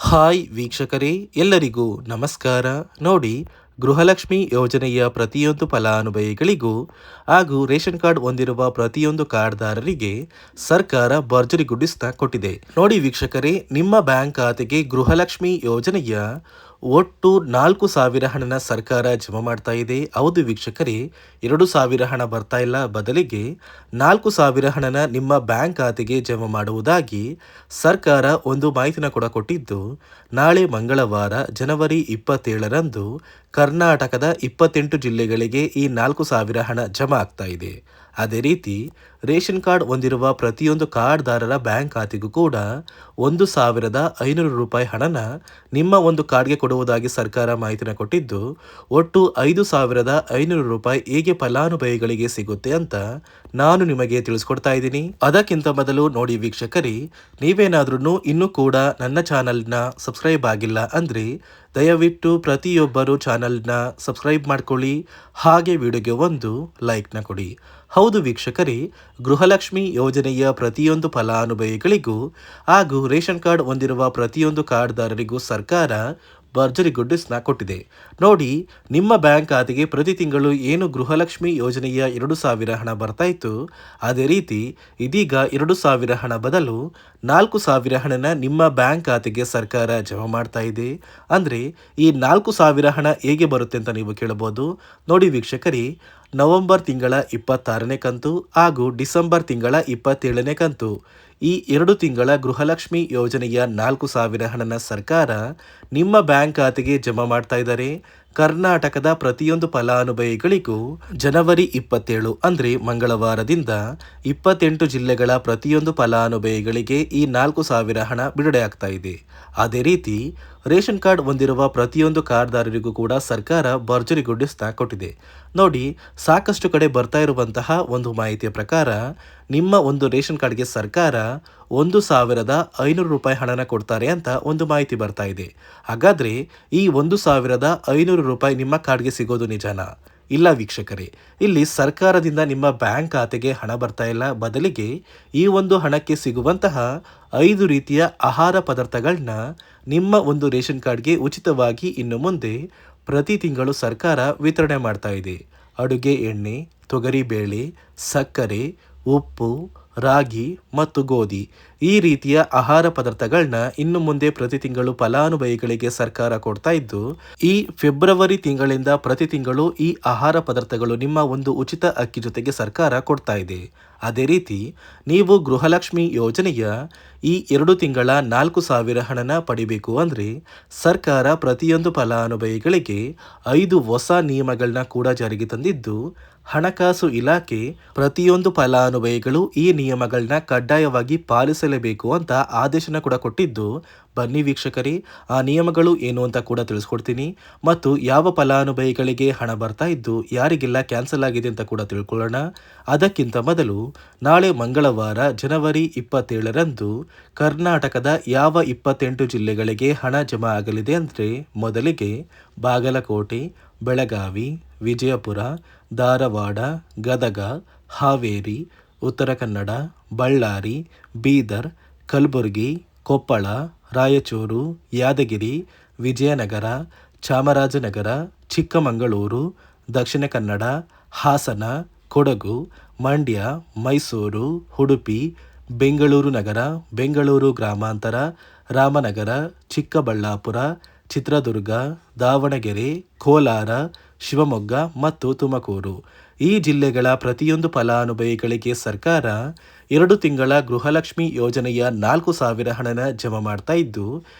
Hi ವೀಕ್ಷಕರೇ, ಎಲ್ಲರಿಗೂ ನಮಸ್ಕಾರ. ನೋಡಿ, ಗೃಹಲಕ್ಷ್ಮಿ ಯೋಜನೆಯ ಪ್ರತಿಯೊಂದು ಫಲಾನುಭವಿಗಳಿಗೂ ಹಾಗೂ ರೇಷನ್ ಕಾರ್ಡ್ ಹೊಂದಿರುವ ಪ್ರತಿಯೊಂದು ಕಾರ್ಡ್ದಾರರಿಗೆ ಸರ್ಕಾರ ಭರ್ಜರಿ ಗುಡ್ಡಿಸ್ತಾ ಕೊಟ್ಟಿದೆ. ನೋಡಿ ವೀಕ್ಷಕರೇ, ನಿಮ್ಮ ಬ್ಯಾಂಕ್ ಖಾತೆಗೆ ಗೃಹಲಕ್ಷ್ಮಿ ಯೋಜನೆಯ ಒಟ್ಟು 4,000 ಹಣನ ಸರ್ಕಾರ ಜಮಾ ಮಾಡ್ತಾ ಇದೆ. ಹೌದು ವೀಕ್ಷಕರೇ, 2,000 ಹಣ ಬರ್ತಾ ಇಲ್ಲ, ಬದಲಿಗೆ 4,000 ಹಣನ ನಿಮ್ಮ ಬ್ಯಾಂಕ್ ಖಾತೆಗೆ ಜಮಾ ಮಾಡುವುದಾಗಿ ಸರ್ಕಾರ ಒಂದು ಮಾಹಿತಿನ ಕೂಡ ಕೊಟ್ಟಿದ್ದು, ನಾಳೆ ಮಂಗಳವಾರ ಜನವರಿ 27ರಂದು ಕರ್ನಾಟಕದ 28 ಜಿಲ್ಲೆಗಳಿಗೆ ಈ 4,000 ಹಣ ಜಮಾ ಆಗ್ತಾ ಇದೆ. ಅದೇ ರೀತಿ ರೇಷನ್ ಕಾರ್ಡ್ ಹೊಂದಿರುವ ಪ್ರತಿಯೊಂದು ಕಾರ್ಡ್ದಾರರ ಬ್ಯಾಂಕ್ ಖಾತೆಗೂ ಕೂಡ 1,500 ರೂಪಾಯಿ ಹಣನ ನಿಮ್ಮ ಒಂದು ಕಾರ್ಡ್ಗೆ ಕೊಡುವುದಾಗಿ ಸರ್ಕಾರ ಮಾಹಿತಿನ ಕೊಟ್ಟಿದ್ದು, ಒಟ್ಟು 5,500 ರೂಪಾಯಿ ಹೇಗೆ ಫಲಾನುಭವಿಗಳಿಗೆ ಸಿಗುತ್ತೆ ಅಂತ ನಾನು ನಿಮಗೆ ತಿಳಿಸ್ಕೊಡ್ತಾ ಇದ್ದೀನಿ. ಅದಕ್ಕಿಂತ ಮೊದಲು ನೋಡಿ ವೀಕ್ಷಕರೇ, ನೀವೇನಾದ್ರೂ ಇನ್ನೂ ಕೂಡ ನನ್ನ ಚಾನಲ್ನ ಸಬ್ಸ್ಕ್ರೈಬ್ ಆಗಿಲ್ಲ ಅಂದರೆ ದಯವಿಟ್ಟು ಪ್ರತಿಯೊಬ್ಬರು ಚಾನಲ್ನ ಸಬ್ಸ್ಕ್ರೈಬ್ ಮಾಡ್ಕೊಳ್ಳಿ, ಹಾಗೆ ವಿಡಿಯೋಗೆ ಒಂದು ಲೈಕ್ನ ಕೊಡಿ. ಹೌದು ವೀಕ್ಷಕರೇ, ಗೃಹಲಕ್ಷ್ಮಿ ಯೋಜನೆಯ ಪ್ರತಿಯೊಂದು ಫಲಾನುಭವಿಗಳಿಗೂ ಹಾಗೂ ರೇಷನ್ ಕಾರ್ಡ್ ಹೊಂದಿರುವ ಪ್ರತಿಯೊಂದು ಕಾರ್ಡ್ದಾರರಿಗೂ ಸರ್ಕಾರ ಭರ್ಜರಿ ಗುಡ್ಡಿಸ್ನ ಕೊಟ್ಟಿದೆ. ನೋಡಿ, ನಿಮ್ಮ ಬ್ಯಾಂಕ್ ಖಾತೆಗೆ ಪ್ರತಿ ತಿಂಗಳು ಏನು ಗೃಹಲಕ್ಷ್ಮಿ ಯೋಜನೆಯ 2,000 ಹಣ ಬರ್ತಾ ಇತ್ತು, ಅದೇ ರೀತಿ ಇದೀಗ 2,000 ಹಣ ಬದಲು 4,000 ಹಣನ ನಿಮ್ಮ ಬ್ಯಾಂಕ್ ಖಾತೆಗೆ ಸರ್ಕಾರ ಜಮಾ ಮಾಡ್ತಾ ಇದೆ. ಅಂದರೆ ಈ 4,000 ಹಣ ಹೇಗೆ ಬರುತ್ತೆ ಅಂತ ನೀವು ಕೇಳಬಹುದು. ನೋಡಿ ವೀಕ್ಷಕರೇ, ನವೆಂಬರ್ ತಿಂಗಳ 26ನೇ ಕಂತು ಹಾಗೂ ಡಿಸೆಂಬರ್ ತಿಂಗಳ 27ನೇ ಕಂತು, ಈ 2 ತಿಂಗಳ ಗೃಹಲಕ್ಷ್ಮಿ ಯೋಜನೆಯ 4,000 ಹಣನ ಸರ್ಕಾರ ನಿಮ್ಮ ಬ್ಯಾಂಕ್ ಖಾತೆಗೆ ಜಮಾ ಮಾಡ್ತಾ ಇದ್ದಾರೆ. ಕರ್ನಾಟಕದ ಪ್ರತಿಯೊಂದು ಫಲಾನುಭವಿಗಳಿಗೂ ಜನವರಿ 27 ಅಂದರೆ ಮಂಗಳವಾರದಿಂದ 28 ಜಿಲ್ಲೆಗಳ ಪ್ರತಿಯೊಂದು ಫಲಾನುಭವಿಗಳಿಗೆ ಈ 4,000 ಹಣ ಬಿಡುಗಡೆ ಆಗ್ತಾ ಇದೆ. ಅದೇ ರೀತಿ ರೇಷನ್ ಕಾರ್ಡ್ ಹೊಂದಿರುವ ಪ್ರತಿಯೊಂದು ಕಾರ್ಡ್ದಾರರಿಗೂ ಕೂಡ ಸರ್ಕಾರ ಭರ್ಜರಿ ಗುಡ್ಡಿಸ್ತಾ ಕೊಟ್ಟಿದೆ. ನೋಡಿ, ಸಾಕಷ್ಟು ಕಡೆ ಬರ್ತಾ ಇರುವಂತಹ ಒಂದು ಮಾಹಿತಿಯ ಪ್ರಕಾರ ನಿಮ್ಮ ಒಂದು ರೇಷನ್ ಕಾರ್ಡ್ಗೆ ಸರ್ಕಾರ 1,500 ರೂಪಾಯಿ ಹಣನ ಕೊಡ್ತಾರೆ ಅಂತ ಒಂದು ಮಾಹಿತಿ ಬರ್ತಾ ಇದೆ. ಹಾಗಾದ್ರೆ ಈ 1,500 ರೂಪಾಯಿ ನಿಮ್ಮ ಕಾರ್ಡ್ಗೆ ಸಿಗೋದು ನಿಜಾನಾ? ಇಲ್ಲ ವೀಕ್ಷಕರೇ, ಇಲ್ಲಿ ಸರ್ಕಾರದಿಂದ ನಿಮ್ಮ ಬ್ಯಾಂಕ್ ಖಾತೆಗೆ ಹಣ ಬರ್ತಾ ಇಲ್ಲ, ಬದಲಿಗೆ ಈ ಒಂದು ಹಣಕ್ಕೆ ಸಿಗುವಂತಹ 5 ರೀತಿಯ ಆಹಾರ ಪದಾರ್ಥಗಳನ್ನ ನಿಮ್ಮ ಒಂದು ರೇಷನ್ ಕಾರ್ಡ್ಗೆ ಉಚಿತವಾಗಿ ಇನ್ನು ಮುಂದೆ ಪ್ರತಿ ತಿಂಗಳು ಸರ್ಕಾರ ವಿತರಣೆ ಮಾಡ್ತಾ ಇದೆ. ಅಡುಗೆ ಎಣ್ಣೆ, ತೊಗರಿಬೇಳೆ, ಸಕ್ಕರೆ, ಉಪ್ಪು, ರಾಗಿ ಮತ್ತು ಗೋಧಿ, ಈ ರೀತಿಯ ಆಹಾರ ಪದಾರ್ಥಗಳನ್ನ ಇನ್ನು ಮುಂದೆ ಪ್ರತಿ ತಿಂಗಳು ಫಲಾನುಭವಿಗಳಿಗೆ ಸರ್ಕಾರ ಕೊಡ್ತಾ ಇದ್ದು, ಈ ಫೆಬ್ರವರಿ ತಿಂಗಳಿಂದ ಪ್ರತಿ ತಿಂಗಳು ಈ ಆಹಾರ ಪದಾರ್ಥಗಳು ನಿಮ್ಮ ಒಂದು ಉಚಿತ ಅಕ್ಕಿ ಜೊತೆಗೆ ಸರ್ಕಾರ ಕೊಡ್ತಾ ಇದೆ. ಅದೇ ರೀತಿ ನೀವು ಗೃಹಲಕ್ಷ್ಮಿ ಯೋಜನೆಯ ಈ 2 ತಿಂಗಳ 4,000 ಹಣನ ಪಡಿಬೇಕು ಅಂದರೆ ಸರ್ಕಾರ ಪ್ರತಿಯೊಂದು ಫಲಾನುಭವಿಗಳಿಗೆ 5 ಹೊಸ ನಿಯಮಗಳನ್ನ ಕೂಡ ಜಾರಿಗೆ ತಂದಿದ್ದು, ಹಣಕಾಸು ಇಲಾಖೆ ಪ್ರತಿಯೊಂದು ಫಲಾನುಭವಿಗಳು ಈ ನಿಯಮಗಳನ್ನ ಕಡ್ಡಾಯವಾಗಿ ಪಾಲಿಸಲೇಬೇಕು ಅಂತ ಆದೇಶನ ಕೂಡ ಕೊಟ್ಟಿದ್ದು, ಬನ್ನಿ ವೀಕ್ಷಕರೇ, ಆ ನಿಯಮಗಳು ಏನು ಅಂತ ಕೂಡ ತಿಳಿಸ್ಕೊಡ್ತೀನಿ ಮತ್ತು ಯಾವ ಫಲಾನುಭವಿಗಳಿಗೆ ಹಣ ಬರ್ತಾ ಇದ್ದು ಯಾರಿಗೆಲ್ಲ ಕ್ಯಾನ್ಸಲ್ ಆಗಿದೆ ಅಂತ ಕೂಡ ತಿಳ್ಕೊಳ್ಳೋಣ. ಅದಕ್ಕಿಂತ ಮೊದಲು ನಾಳೆ ಮಂಗಳವಾರ ಜನವರಿ 27ರಂದು ಕರ್ನಾಟಕದ ಯಾವ 28 ಜಿಲ್ಲೆಗಳಿಗೆ ಹಣ ಜಮಾ ಆಗಲಿದೆ ಅಂದರೆ, ಮೊದಲಿಗೆ ಬಾಗಲಕೋಟೆ, ಬೆಳಗಾವಿ, ವಿಜಯಪುರ, ಧಾರವಾಡ, ಗದಗ, ಹಾವೇರಿ, ಉತ್ತರ ಕನ್ನಡ, ಬಳ್ಳಾರಿ, ಬೀದರ್, ಕಲಬುರಗಿ, ಕೊಪ್ಪಳ, ರಾಯಚೂರು, ಯಾದಗಿರಿ, ವಿಜಯನಗರ, ಚಾಮರಾಜನಗರ, ಚಿಕ್ಕಮಗಳೂರು, ದಕ್ಷಿಣ ಕನ್ನಡ, ಹಾಸನ, ಕೊಡಗು, ಮಂಡ್ಯ, ಮೈಸೂರು, ಉಡುಪಿ, ಬೆಂಗಳೂರು ನಗರ, ಬೆಂಗಳೂರು ಗ್ರಾಮಾಂತರ, ರಾಮನಗರ, ಚಿಕ್ಕಬಳ್ಳಾಪುರ, ಚಿತ್ರದುರ್ಗ, ದಾವಣಗೆರೆ, ಕೋಲಾರ, ಶಿವಮೊಗ್ಗ ಮತ್ತು ತುಮಕೂರು, ಈ ಜಿಲ್ಲೆಗಳ ಪ್ರತಿಯೊಂದು ಫಲಾನುಭವಿಗಳಿಗೆ ಸರ್ಕಾರ 2 ತಿಂಗಳ ಗೃಹಲಕ್ಷ್ಮಿ ಯೋಜನೆಯ 4,000 ಹಣನ ಜಮಾ ಮಾಡ್ತಾ ಇದ್ದು,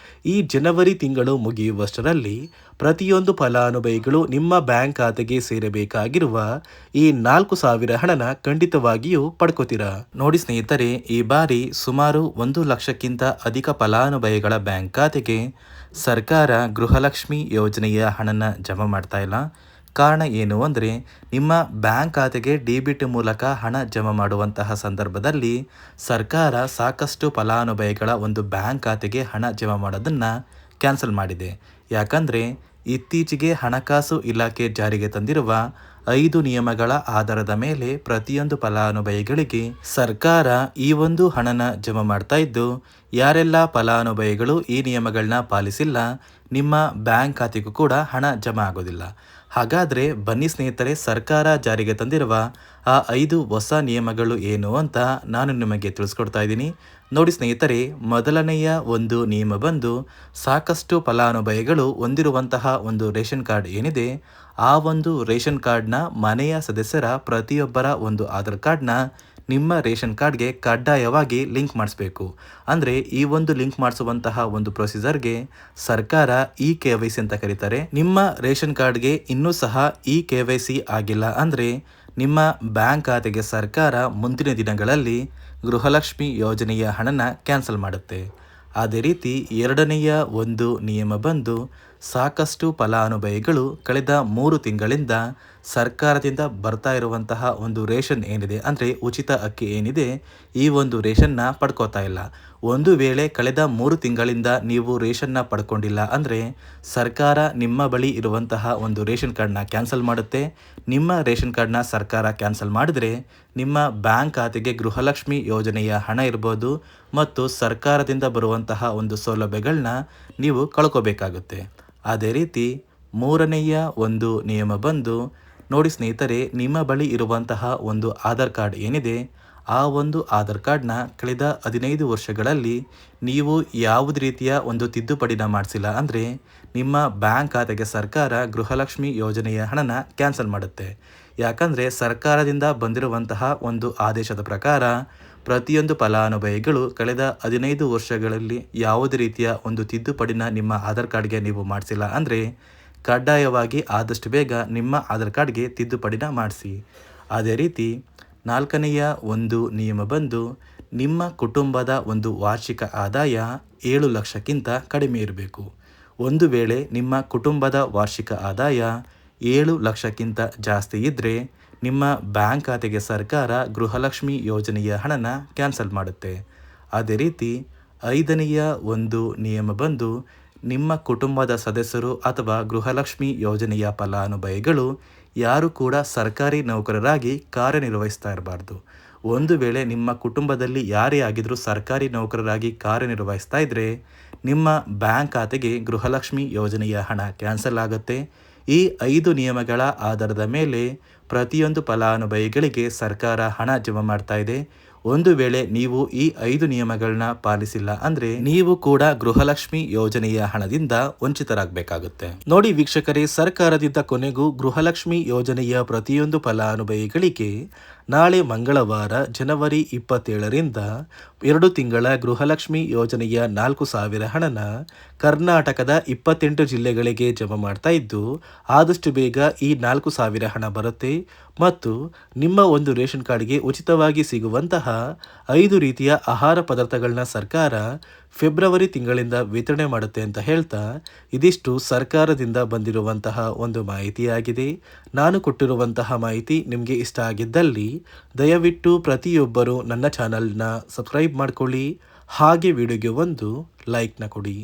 ಈ ಜನವರಿ ತಿಂಗಳು ಮುಗಿಯುವಷ್ಟರಲ್ಲಿ ಪ್ರತಿಯೊಂದು ಫಲಾನುಭವಿಗಳು ನಿಮ್ಮ ಬ್ಯಾಂಕ್ ಖಾತೆಗೆ ಸೇರಬೇಕಾಗಿರುವ ಈ 4,000 ಹಣನ ಖಂಡಿತವಾಗಿಯೂ ಪಡ್ಕೋತೀರಾ. ನೋಡಿ ಸ್ನೇಹಿತರೆ, ಈ ಬಾರಿ ಸುಮಾರು 1 ಲಕ್ಷಕ್ಕಿಂತ ಅಧಿಕ ಫಲಾನುಭವಿಗಳ ಬ್ಯಾಂಕ್ ಖಾತೆಗೆ ಸರ್ಕಾರ ಗೃಹಲಕ್ಷ್ಮಿ ಯೋಜನೆಯ ಹಣನ ಜಮಾ ಮಾಡ್ತಾ ಇಲ್ಲ. ಕಾರಣ ಏನು ಅಂದರೆ, ನಿಮ್ಮ ಬ್ಯಾಂಕ್ ಖಾತೆಗೆ ಡೆಬಿಟ್ ಮೂಲಕ ಹಣ ಜಮಾ ಮಾಡುವಂತಹ ಸಂದರ್ಭದಲ್ಲಿ ಸರ್ಕಾರ ಸಾಕಷ್ಟು ಫಲಾನುಭವಿಗಳ ಒಂದು ಬ್ಯಾಂಕ್ ಖಾತೆಗೆ ಹಣ ಜಮಾ ಮಾಡೋದನ್ನು ಕ್ಯಾನ್ಸಲ್ ಮಾಡಿದೆ. ಯಾಕಂದರೆ ಇತ್ತೀಚೆಗೆ ಹಣಕಾಸು ಇಲಾಖೆ ಜಾರಿಗೆ ತಂದಿರುವ 5 ನಿಯಮಗಳ ಆಧಾರದ ಮೇಲೆ ಪ್ರತಿಯೊಂದು ಫಲಾನುಭವಿಗಳಿಗೆ ಸರ್ಕಾರ ಈ ಒಂದು ಹಣನ ಜಮಾ ಮಾಡ್ತಾ ಇದ್ದು, ಯಾರೆಲ್ಲ ಫಲಾನುಭವಿಗಳು ಈ ನಿಯಮಗಳನ್ನ ಪಾಲಿಸಿಲ್ಲ, ನಿಮ್ಮ ಬ್ಯಾಂಕ್ ಖಾತೆಗೂ ಕೂಡ ಹಣ ಜಮಾ ಆಗೋದಿಲ್ಲ. ಹಾಗಾದರೆ ಬನ್ನಿ ಸ್ನೇಹಿತರೆ, ಸರ್ಕಾರ ಜಾರಿಗೆ ತಂದಿರುವ ಆ 5 ಹೊಸ ನಿಯಮಗಳು ಏನು ಅಂತ ನಾನು ನಿಮಗೆ ತಿಳಿಸ್ಕೊಡ್ತಾ ಇದ್ದೀನಿ. ನೋಡಿ ಸ್ನೇಹಿತರೆ, ಮೊದಲನೆಯ ಒಂದು ನಿಯಮ ಬಂದು, ಸಾಕಷ್ಟು ಫಲಾನುಭವಿಗಳು ಹೊಂದಿರುವಂತಹ ಒಂದು ರೇಷನ್ ಕಾರ್ಡ್ ಏನಿದೆ, ಆ ಒಂದು ರೇಷನ್ ಕಾರ್ಡ್ನ ಮನೆಯ ಸದಸ್ಯರ ಪ್ರತಿಯೊಬ್ಬರ ಒಂದು ಆಧಾರ್ ಕಾರ್ಡ್ನ ನಿಮ್ಮ ರೇಷನ್ ಕಾರ್ಡ್ಗೆ ಕಡ್ಡಾಯವಾಗಿ ಲಿಂಕ್ ಮಾಡಿಸ್ಬೇಕು. ಅಂದರೆ ಈ ಒಂದು ಲಿಂಕ್ ಮಾಡಿಸುವಂತಹ ಒಂದು ಪ್ರೊಸೀಜರ್ಗೆ ಸರ್ಕಾರ KYC ಅಂತ ಕರೀತಾರೆ. ನಿಮ್ಮ ರೇಷನ್ ಕಾರ್ಡ್ಗೆ ಇನ್ನೂ ಸಹ KYC ಆಗಿಲ್ಲ ಅಂದರೆ ನಿಮ್ಮ ಬ್ಯಾಂಕ್ ಖಾತೆಗೆ ಸರ್ಕಾರ ಮುಂದಿನ ದಿನಗಳಲ್ಲಿ ಗೃಹಲಕ್ಷ್ಮಿ ಯೋಜನೆಯ ಹಣನ ಕ್ಯಾನ್ಸಲ್ ಮಾಡುತ್ತೆ. ಅದೇ ರೀತಿ ಎರಡನೆಯ ಒಂದು ನಿಯಮ ಬಂದು, ಸಾಕಷ್ಟು ಫಲಾನುಭವಿಗಳು ಕಳೆದ 3 ತಿಂಗಳಿಂದ ಸರ್ಕಾರದಿಂದ ಬರ್ತಾ ಇರುವಂತಹ ಒಂದು ರೇಷನ್ ಏನಿದೆ, ಅಂದರೆ ಉಚಿತ ಅಕ್ಕಿ ಏನಿದೆ, ಈ ಒಂದು ರೇಷನ್ನ ಪಡ್ಕೋತಾ ಇಲ್ಲ. ಒಂದು ವೇಳೆ ಕಳೆದ 3 ತಿಂಗಳಿಂದ ನೀವು ರೇಷನ್ನ ಪಡ್ಕೊಂಡಿಲ್ಲ ಅಂದರೆ ಸರ್ಕಾರ ನಿಮ್ಮ ಬಳಿ ಇರುವಂತಹ ಒಂದು ರೇಷನ್ ಕಾರ್ಡ್ನ ಕ್ಯಾನ್ಸಲ್ ಮಾಡುತ್ತೆ. ನಿಮ್ಮ ರೇಷನ್ ಕಾರ್ಡ್ನ ಸರ್ಕಾರ ಕ್ಯಾನ್ಸಲ್ ಮಾಡಿದರೆ ನಿಮ್ಮ ಬ್ಯಾಂಕ್ ಖಾತೆಗೆ ಗೃಹಲಕ್ಷ್ಮಿ ಯೋಜನೆಯ ಹಣ ಇರ್ಬೋದು ಮತ್ತು ಸರ್ಕಾರದಿಂದ ಬರುವಂತಹ ಒಂದು ಸೌಲಭ್ಯಗಳನ್ನ ನೀವು ಕಳ್ಕೋಬೇಕಾಗುತ್ತೆ. ಅದೇ ರೀತಿ ಮೂರನೆಯ ಒಂದು ನಿಯಮ ಬಂದು, ನೋಡಿ ಸ್ನೇಹಿತರೆ, ನಿಮ್ಮ ಬಳಿ ಇರುವಂತಹ ಒಂದು ಆಧಾರ್ ಕಾರ್ಡ್ ಏನಿದೆ, ಆ ಒಂದು ಆಧಾರ್ ಕಾರ್ಡ್ನ ಕಳೆದ 15 ವರ್ಷಗಳಲ್ಲಿ ನೀವು ಯಾವುದೇ ರೀತಿಯ ಒಂದು ತಿದ್ದುಪಡಿನ ಮಾಡಿಸಿಲ್ಲ ಅಂದರೆ ನಿಮ್ಮ ಬ್ಯಾಂಕ್ ಖಾತೆಗೆ ಸರ್ಕಾರ ಗೃಹಲಕ್ಷ್ಮಿ ಯೋಜನೆಯ ಹಣನ ಕ್ಯಾನ್ಸಲ್ ಮಾಡುತ್ತೆ. ಯಾಕಂದರೆ ಸರ್ಕಾರದಿಂದ ಬಂದಿರುವಂತಹ ಒಂದು ಆದೇಶದ ಪ್ರಕಾರ ಪ್ರತಿಯೊಂದು ಫಲಾನುಭವಿಗಳು ಕಳೆದ 15 ವರ್ಷಗಳಲ್ಲಿ ಯಾವುದೇ ರೀತಿಯ ಒಂದು ತಿದ್ದುಪಡಿನ ನಿಮ್ಮ ಆಧಾರ್ ಕಾರ್ಡ್ಗೆ ನೀವು ಮಾಡಿಸಿಲ್ಲ ಅಂದರೆ ಕಡ್ಡಾಯವಾಗಿ ಆದಷ್ಟು ಬೇಗ ನಿಮ್ಮ ಆಧಾರ್ ಕಾರ್ಡ್ಗೆ ತಿದ್ದುಪಡಿನ ಮಾಡಿಸಿ. ಅದೇ ರೀತಿ ನಾಲ್ಕನೆಯ ಒಂದು ನಿಯಮ ಬಂದು, ನಿಮ್ಮ ಕುಟುಂಬದ ಒಂದು ವಾರ್ಷಿಕ ಆದಾಯ 7 ಲಕ್ಷಕ್ಕಿಂತ ಕಡಿಮೆ ಇರಬೇಕು. ಒಂದು ವೇಳೆ ನಿಮ್ಮ ಕುಟುಂಬದ ವಾರ್ಷಿಕ ಆದಾಯ 7 ಲಕ್ಷಕ್ಕಿಂತ ಜಾಸ್ತಿ ಇದ್ದರೆ ನಿಮ್ಮ ಬ್ಯಾಂಕ್ ಖಾತೆಗೆ ಸರ್ಕಾರ ಗೃಹಲಕ್ಷ್ಮಿ ಯೋಜನೆಯ ಹಣನ ಕ್ಯಾನ್ಸಲ್ ಮಾಡುತ್ತೆ. ಅದೇ ರೀತಿ 5ನೆಯ ಒಂದು ನಿಯಮ ಬಂದು, ನಿಮ್ಮ ಕುಟುಂಬದ ಸದಸ್ಯರು ಅಥವಾ ಗೃಹಲಕ್ಷ್ಮಿ ಯೋಜನೆಯ ಫಲಾನುಭವಿಗಳು ಯಾರು ಕೂಡ ಸರ್ಕಾರಿ ನೌಕರರಾಗಿ ಕಾರ್ಯನಿರ್ವಹಿಸ್ತಾ ಇರಬಾರ್ದು. ಒಂದು ವೇಳೆ ನಿಮ್ಮ ಕುಟುಂಬದಲ್ಲಿ ಯಾರೇ ಆಗಿದ್ರೂ ಸರ್ಕಾರಿ ನೌಕರರಾಗಿ ಕಾರ್ಯನಿರ್ವಹಿಸ್ತಾ ಇದ್ದರೆ ನಿಮ್ಮ ಬ್ಯಾಂಕ್ ಖಾತೆಗೆ ಗೃಹಲಕ್ಷ್ಮಿ ಯೋಜನೆಯ ಹಣ ಕ್ಯಾನ್ಸಲ್ ಆಗುತ್ತೆ. ಈ 5 ನಿಯಮಗಳ ಆಧಾರದ ಮೇಲೆ ಪ್ರತಿಯೊಂದು ಫಲಾನುಭವಿಗಳಿಗೆ ಸರ್ಕಾರ ಹಣ ಜಮಾ ಮಾಡ್ತಾ ಇದೆ. ಒಂದು ವೇಳೆ ನೀವು ಈ 5 ನಿಯಮಗಳನ್ನ ಪಾಲಿಸಿಲ್ಲ ಅಂದರೆ ನೀವು ಕೂಡ ಗೃಹಲಕ್ಷ್ಮಿ ಯೋಜನೆಯ ಹಣದಿಂದ ವಂಚಿತರಾಗಬೇಕಾಗುತ್ತೆ. ನೋಡಿ ವೀಕ್ಷಕರೇ, ಸರ್ಕಾರದಿಂದ ಕೊನೆಗೂ ಗೃಹಲಕ್ಷ್ಮಿ ಯೋಜನೆಯ ಪ್ರತಿಯೊಂದು ಫಲಾನುಭವಿಗಳಿಗೆ ನಾಳೆ ಮಂಗಳವಾರ ಜನವರಿ 27ರಿಂದ 2 ತಿಂಗಳ ಗೃಹಲಕ್ಷ್ಮಿ ಯೋಜನೆಯ 4,000 ಹಣನ ಕರ್ನಾಟಕದ 28 ಜಿಲ್ಲೆಗಳಿಗೆ ಜಮಾ ಮಾಡ್ತಾ ಇದ್ದು, ಆದಷ್ಟು ಬೇಗ ಈ 4,000 ಹಣ ಬರುತ್ತೆ ಮತ್ತು ನಿಮ್ಮ ಒಂದು ರೇಷನ್ ಕಾರ್ಡ್ಗೆ ಉಚಿತವಾಗಿ ಸಿಗುವಂತಹ 5 ರೀತಿಯ ಆಹಾರ ಪದಾರ್ಥಗಳನ್ನ ಸರ್ಕಾರ ಫೆಬ್ರವರಿ ತಿಂಗಳಿಂದ ವಿತರಣೆ ಮಾಡುತ್ತೆ ಅಂತ ಹೇಳ್ತಾ, ಇದಿಷ್ಟು ಸರ್ಕಾರದಿಂದ ಬಂದಿರುವಂತಹ ಒಂದು ಮಾಹಿತಿಯಾಗಿದೆ. ನಾನು ಕೊಟ್ಟಿರುವಂತಹ ಮಾಹಿತಿ ನಿಮಗೆ ಇಷ್ಟ ಆಗಿದ್ದಲ್ಲಿ ದಯವಿಟ್ಟು ಪ್ರತಿಯೊಬ್ಬರು ನನ್ನ ಚಾನಲ್ನ ಸಬ್ಸ್ಕ್ರೈಬ್ ಮಾಡ್ಕೊಳ್ಳಿ, ಹಾಗೆ ವಿಡಿಯೋಗೆ ಒಂದು ಲೈಕ್ನ ಕೊಡಿ.